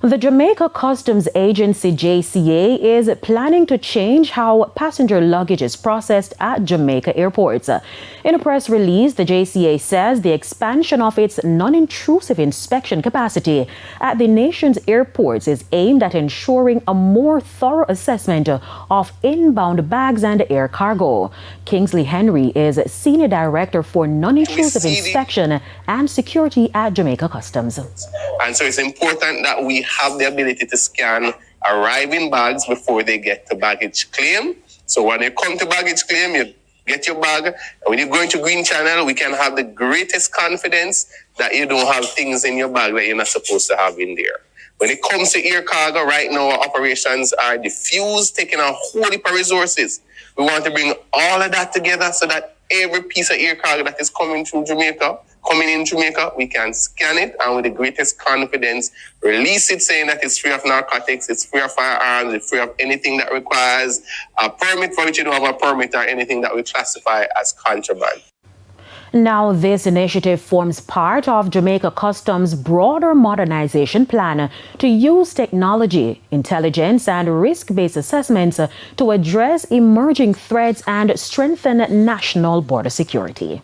The Jamaica Customs Agency JCA is planning to change how passenger luggage is processed at Jamaica airports. In a press release, the JCA says the expansion of its non-intrusive inspection capacity at the nation's airports is aimed at ensuring a more thorough assessment of inbound bags and air cargo. Kingsley Henry is Senior Director for Non-Intrusive Inspection and Security at Jamaica Customs. And so it's important that we have the ability to scan arriving bags before they get to baggage claim. So when you come to baggage claim, you get your bag. And when you go into Green Channel, we can have the greatest confidence that you don't have things in your bag that you're not supposed to have in there. When it comes to air cargo, right now our operations are diffused, taking a whole heap of resources. We want to bring all of that together so that every piece of air cargo that is coming in Jamaica, we can scan it and with the greatest confidence release it, saying that it's free of narcotics, it's free of firearms, it's free of anything that requires a permit for which you don't have a permit, or anything that we classify as contraband. Now, this initiative forms part of Jamaica Customs' broader modernization plan to use technology, intelligence, and risk-based assessments to address emerging threats and strengthen national border security.